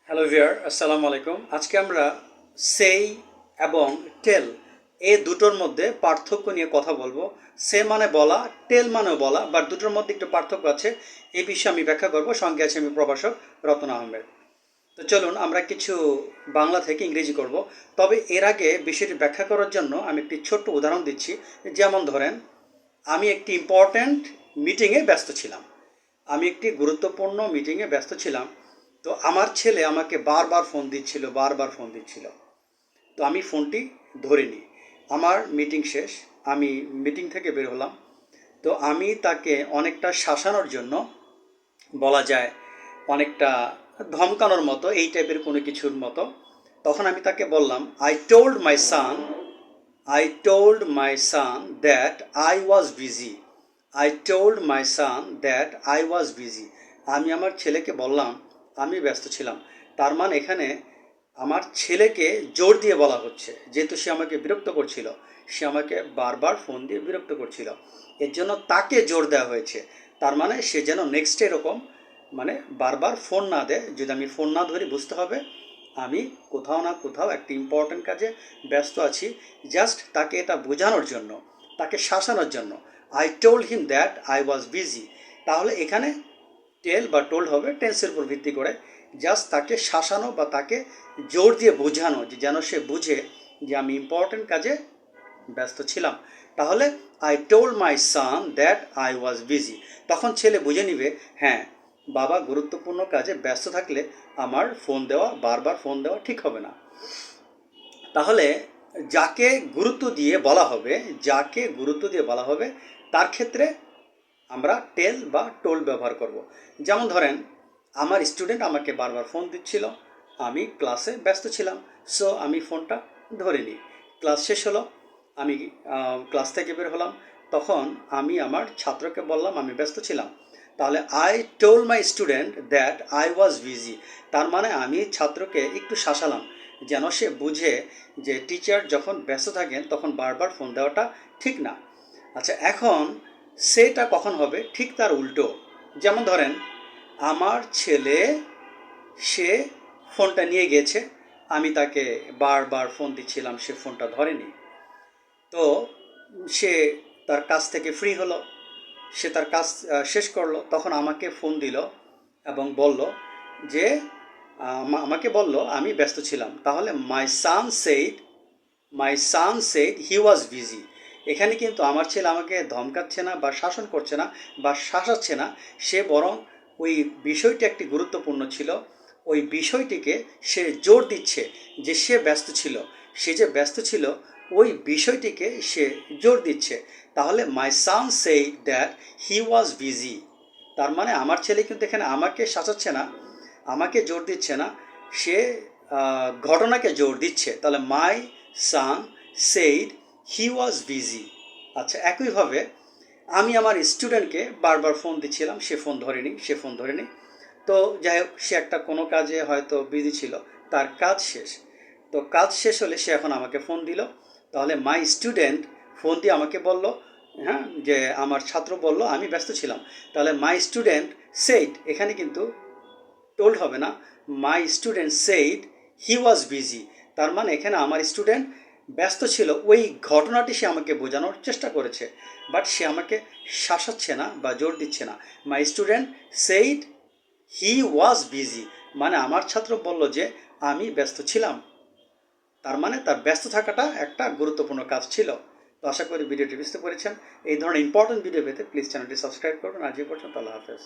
Hello ভিয়ার, আসসালামু আলাইকুম। আজকে আমরা সেই এবং টেল এই দুটোর মধ্যে পার্থক্য নিয়ে কথা বলবো। সে মানে বলা, টেল মানেও বলা, বাট দুটোর মধ্যে একটু পার্থক্য আছে। এই বিষয়ে আমি ব্যাখ্যা করব। সঙ্গে আছে আমি প্রভাষক রতন আহমেদ। তো চলুন আমরা কিছু বাংলা থেকে ইংরেজি করব। তবে এর আগে বিষয়টি ব্যাখ্যা করার জন্য আমি একটি ছোট্ট উদাহরণ দিচ্ছি। যেমন ধরেন, আমি একটি ইম্পর্ট্যান্ট মিটিংয়ে ব্যস্ত ছিলাম। আমি একটি গুরুত্বপূর্ণ মিটিংয়ে ব্যস্ত ছিলাম। তো আমার ছেলে আমাকে বারবার ফোন দিচ্ছিল। তো আমি ফোনটি ধরিনি। আমার মিটিং শেষ, আমি মিটিং থেকে বের হলাম। তো আমি তাকে অনেকটা শাসানোর জন্য, বলা যায় অনেকটা ধমকানোর মতো, এই টাইপের কোনো কিছুর মতো, তখন আমি তাকে বললাম, I told my son that I was busy. আমি আমার ছেলেকে বললাম আমি ব্যস্ত ছিলাম। তার মানে এখানে আমার ছেলেকে জোর দিয়ে বলা হচ্ছে, যেহেতু সে আমাকে বিরক্ত করছিল, সে আমাকে বারবার ফোন দিয়ে বিরক্ত করছিল, এর জন্য তাকে জোর দেওয়া হয়েছে। তার মানে সে যেন নেক্সট এরকম মানে বারবার ফোন না দেয়। যদি আমি ফোন না ধরি, বুঝতে হবে আমি কোথাও না কোথাও একটি ইম্পর্ট্যান্ট কাজে ব্যস্ত আছি। জাস্ট তাকে এটা বোঝানোর জন্য, তাকে শাসানোর জন্য, I told him that I was busy. তাহলে এখানে টেল বা টোল্ড হবে টেন্সের উপর ভিত্তি করে। জাস্ট তাকে শাসানো বা তাকে জোর দিয়ে বোঝানো, যে যেন সে বুঝে যে আমি ইম্পর্ট্যান্ট কাজে ব্যস্ত ছিলাম। তাহলে I told my son that I was busy. তখন ছেলে বুঝে নিবে, হ্যাঁ, বাবা গুরুত্বপূর্ণ কাজে ব্যস্ত থাকলে আমার বারবার ফোন দেওয়া ঠিক হবে না। তাহলে যাকে গুরুত্ব দিয়ে বলা হবে তার ক্ষেত্রে আমরা টেল বা টোল্ড ব্যবহার করব। যেমন ধরেন, আমার স্টুডেন্ট আমাকে বারবার ফোন দিচ্ছিল, আমি ক্লাসে ব্যস্ত ছিলাম, সো আমি ফোনটা ধরিনি। ক্লাস শেষ হলো, আমি ক্লাস থেকে বের হলাম, তখন আমি আমার ছাত্রকে বললাম আমি ব্যস্ত ছিলাম। তাহলে I told my student that I was busy. তার মানে আমি ছাত্রকে একটু শাসালাম, যেন সে বুঝে যে টিচার যখন ব্যস্ত থাকেন তখন বারবার ফোন দেওয়াটা ঠিক না। আচ্ছা, এখন সেটা কখন হবে? ঠিক তার উল্টো। যেমন ধরেন, আমার ছেলে সে ফোনটা নিয়ে গেছে, আমি তাকে বারবার ফোন দিচ্ছিলাম, সে ফোনটা ধরেনি। তো সে তার কাজ থেকে ফ্রি হলো, সে তার কাজ শেষ করলো, তখন আমাকে ফোন দিল এবং বলল যে আমাকে বলল আমি ব্যস্ত ছিলাম। তাহলে my son said he was busy. এখানে কিন্তু আমার ছেলে আমাকে ধমকাচ্ছে না বা শাসন করছে না বা শাসাচ্ছে না, সে বরং ওই বিষয়টি একটি গুরুত্বপূর্ণ ছিল, ওই বিষয়টিকে সে জোর দিচ্ছে যে সে ব্যস্ত ছিল, সে যে ব্যস্ত ছিল ওই বিষয়টিকে সে জোর দিচ্ছে। তাহলে my son said that he was busy. তার মানে আমার ছেলে কিন্তু এখানে আমাকে শাসাচ্ছে না, আমাকে জোর দিচ্ছে না, সে ঘটনাকে জোর দিচ্ছে। তাহলে my son said he was busy. আচ্ছা, একইভাবে আমি আমার স্টুডেন্টকে বারবার ফোন দিচ্ছিলাম, সে ফোন ধরেনি। তো যাই হোক, সে একটা কোনো কাজে হয়তো বিজি ছিল, তার কাজ শেষ। তো কাজ শেষ হলে সে এখন আমাকে ফোন দিল। তাহলে মাই স্টুডেন্ট ফোন দিয়ে আমাকে বলল, হ্যাঁ, যে আমার ছাত্র বলল আমি ব্যস্ত ছিলাম। তাহলে মাই স্টুডেন্ট সেইড, এখানে কিন্তু টোল্ড হবে না, my student said he was busy. তার মানে এখানে আমার স্টুডেন্ট ব্যস্ত ছিল, ওই ঘটনাটি সে আমাকে বোঝানোর চেষ্টা করেছে, বাট সে আমাকে শাসাচ্ছে না বা জোর দিচ্ছে না। My student said he was busy, মানে আমার ছাত্র বলল যে আমি ব্যস্ত ছিলাম। তার মানে তার ব্যস্ত থাকাটা একটা গুরুত্বপূর্ণ কাজ ছিল। তো আশা করি ভিডিওটি বুঝতে পেরেছেন। এই ধরনের ইম্পর্টেন্ট ভিডিও পেতে প্লিজ চ্যানেলটি সাবস্ক্রাইব করুন। আজ এই পর্যন্ত, আল্লাহ হাফেজ।